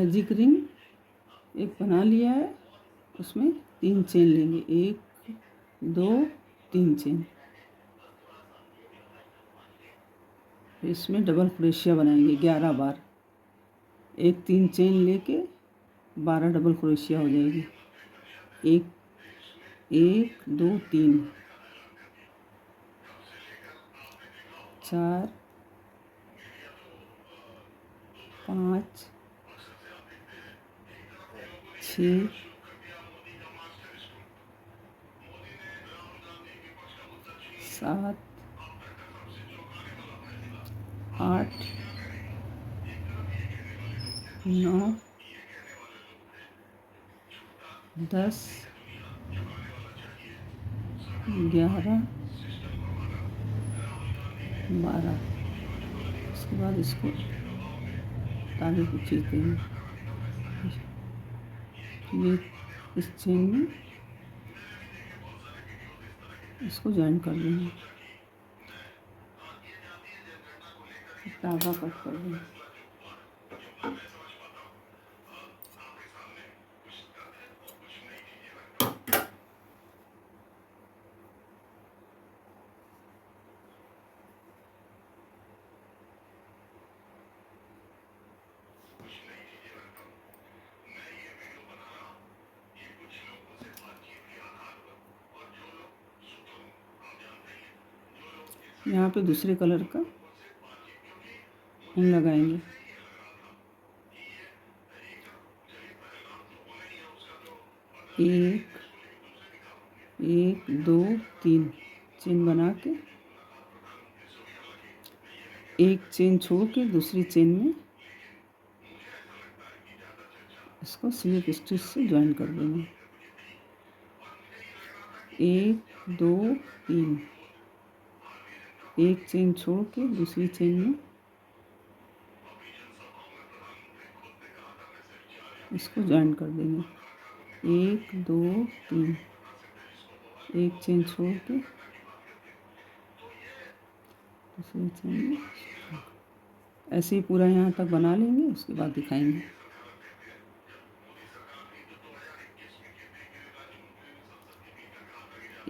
Magic ring एक बना लिया है, उसमें 3 चेन लेंगे, 1 2 3 चेन। फिर इसमें डबल क्रोशिया बनाएंगे 11 बार। एक 3 चेन लेके 12 डबल क्रोशिया हो जाएगी। 1 1 2 3 4 5 6 7 8 9 10 11 12। उसके बाद इसको ताले को खींच देंगे। ये इस चेन में इसको ज्वाइन कर देंगे, धागा कट कर देंगे। यहाँ पे दूसरे कलर का हम लगाएंगे। एक 2 3 चेन बना के एक चेन छोड़ के दूसरी चेन में इसको स्लिप स्टिच से ज्वाइन कर देंगे। 1 2 3 एक चेन छोड़ के दूसरी चेन में इसको ज्वाइन कर देंगे। 1 2 3 एक चेन छोड़ के दूसरी चेन में ऐसे ही पूरा यहाँ तक बना लेंगे, उसके बाद दिखाएंगे।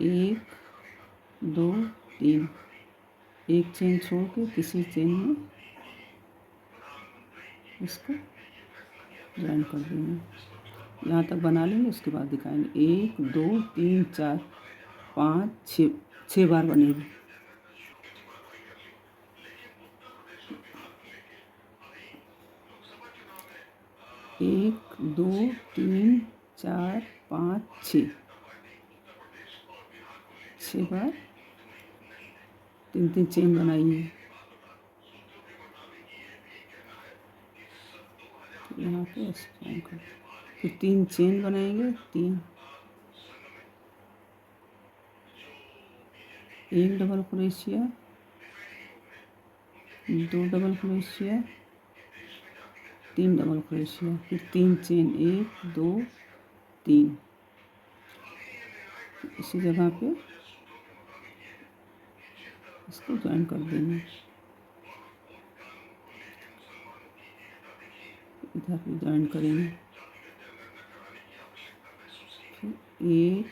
एक 2 3 एक चेन छोड़ के किसी चेन में इसको ज्वाइन कर देंगे। यहाँ तक बना लेंगे, उसके बाद दिखाएंगे। 1 2 3 4 5 6 बार बनेगी। एक 2 3 4 5 6 बार 3 चेन बनाइए। यहाँ पे फिर 3 चेन बनाएंगे। 3 1 double crochet, 2 double crochet, 3 double crochet, फिर 3 चेन 1 2 3। इसी जगह पे इसको ज्वाइन कर देंगे। इधर भी ज्वाइन करेंगे। फिर 1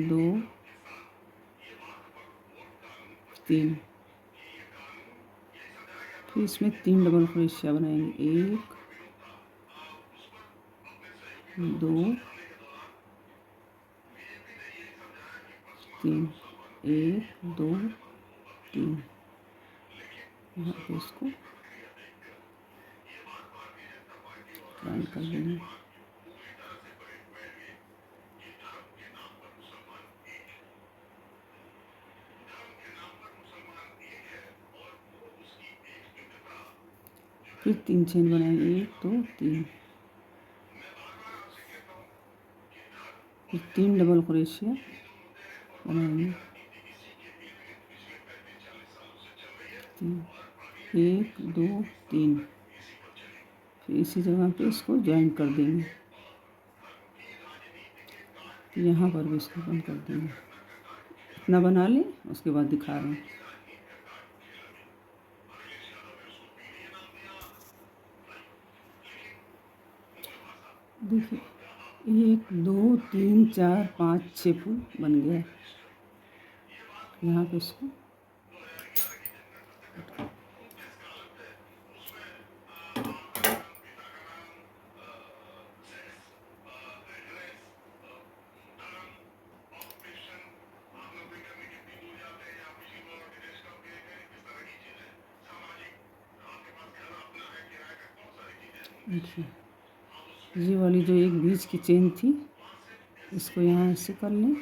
2 3 फिर इसमें 3 डबल क्रोशिया बनाएंगे। 1 2 3 1 2 3। यहाँ पे इसको ज्वाइन कर देंगे। फिर 3 चेन बनाएंगे। 1 2 3 फिर 3 डबल क्रोशिया बनाएंगे। 1 2 3 फिर इसी जगह पे इसको ज्वाइन कर देंगे। यहाँ पर भी इसको बंद कर देंगे। इतना बना लें, उसके बाद दिखा रहे हैं। देखिए 1 2 3 4 5 6 फूल बन गया है। यहाँ पे इसको देखिए ये वाली जो एक बीच की चेन थी इसको यहाँ से कर लें,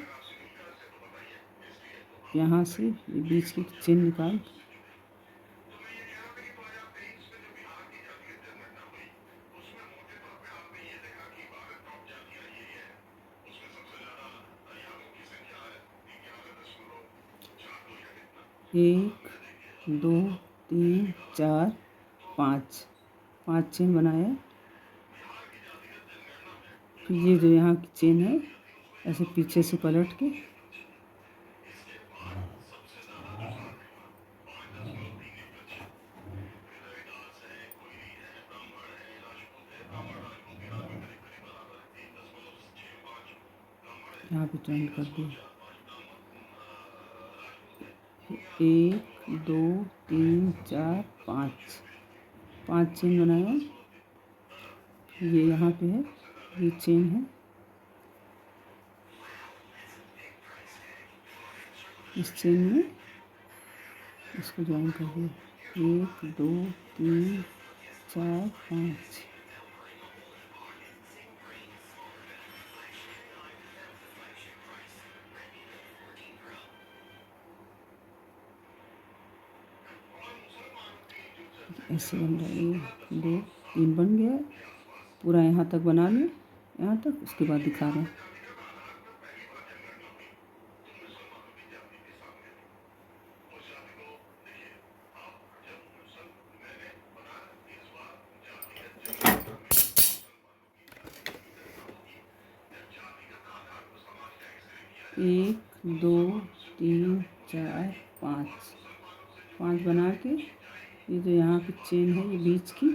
यहाँ से ये बीच की चेन निकाल एक दो तीन चार पाँच, 5 चेन बनाया। फिर ये जो यहाँ की चेन है ऐसे पीछे से पलट के यहाँ पे टर्न कर दिया। 1 2 3 4 5, 5 चेन बनाया। ये यहाँ पे है, ये चेन है, इस चेन में इसको ज्वाइन कर दिया। 1 2 3 4 5, ऐसे बन रहा है। 1 2 3 बन गया, पूरा यहाँ तक बना लें, यहाँ तक। उसके बाद दिखा रहे हैं। एक दो तीन चार पाँच, 5 बना के ये जो यहाँ की चेन है ये बीच की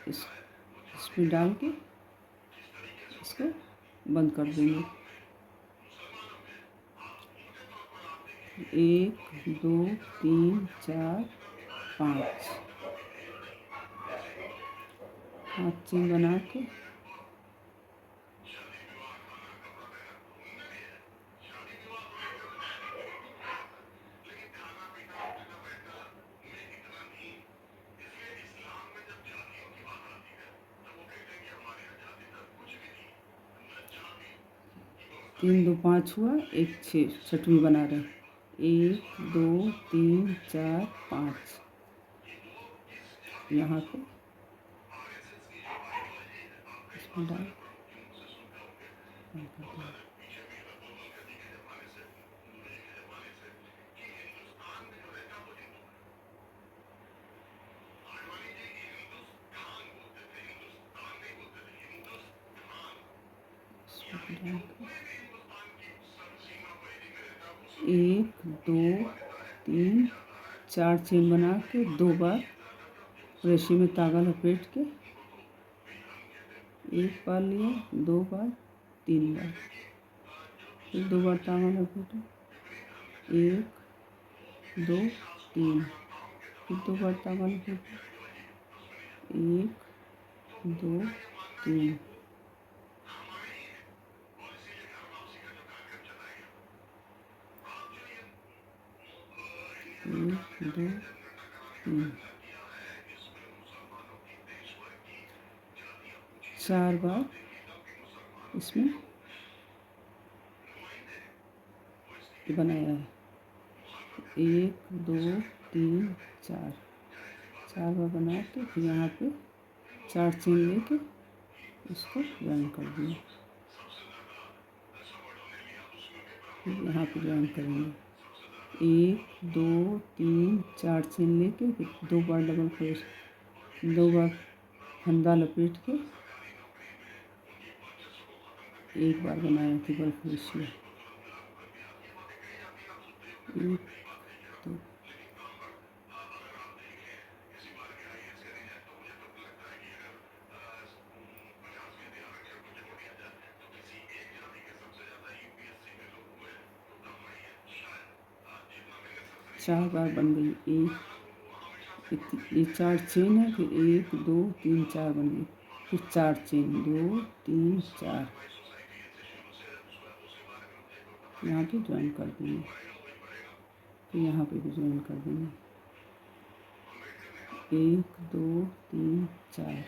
इसमें डाल के इसको बंद कर देंगे। 1 2 3 4 5, 5 चेन बना के तीन दो 5 हुआ, एक 6 छठवीं बना रहे। 1 2 3 4 5, यहाँ पे इसमें डाल बंद कर दिया। एक दो तीन 4 चेन बना के 2 बार रस्सी में तागा लपेट के, 1 बार लिया, 2 बार, 3 बार, फिर 2 बार तागा लपेटा, 1 2 3, फिर 2 बार तागा लपेटा, 1 2 3, 1 2 3, 4 बार इसमें बनाया है। 1 2 3 4, 4 बार बना के फिर यहाँ पे 4 चेन लेके इसको ज्वाइन कर दिया। फिर यहाँ पे ज्वाइन करेंगे। 1 2 3 4 चेन लेके फिर 2 बार डबल क्रोशे, 2 बार फंदा लपेट के 1 बार बनाया डबल क्रोशे। 1 2, 4 बार बन गई। ये 4 चेन है, फिर 1 2 3 4 बन गई, फिर 4 चेन 2 3 4 यहाँ पे ज्वाइन कर देंगे, फिर यहाँ पे भी ज्वाइन कर देंगे। 1 2 3 4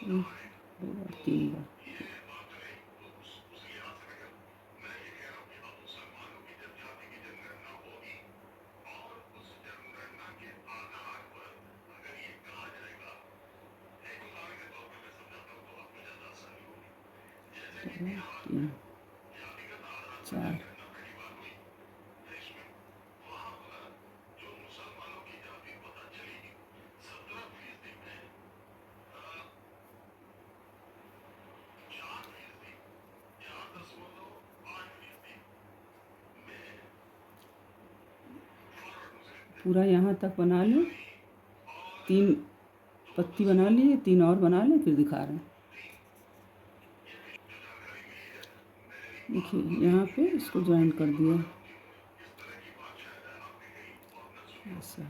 1 2 और 3 बार। तीन 4 पूरा यहाँ तक बना लें। 3 पत्ती बना लिए, 3 और बना लें, फिर दिखा रहे हैं। देखिए यहाँ पे इसको ज्वाइन कर दिया ऐसा।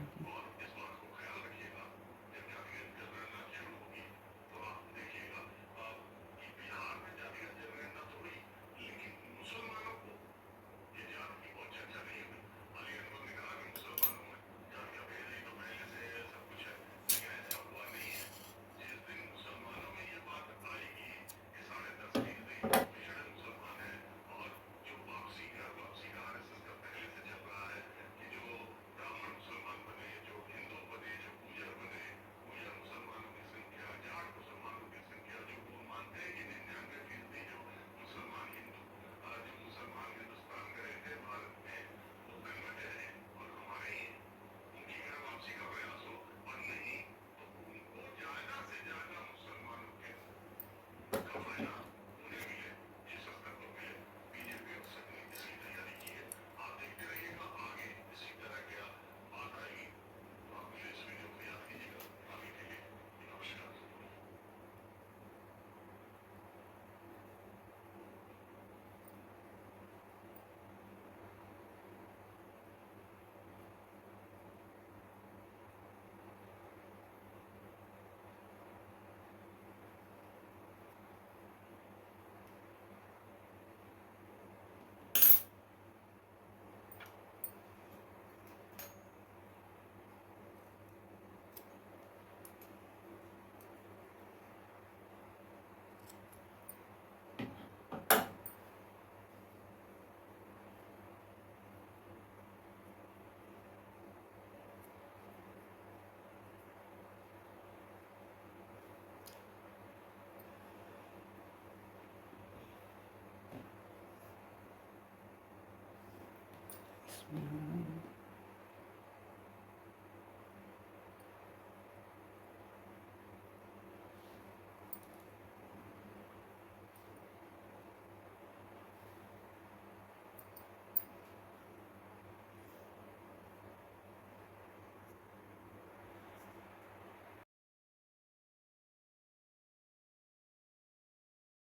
इसमें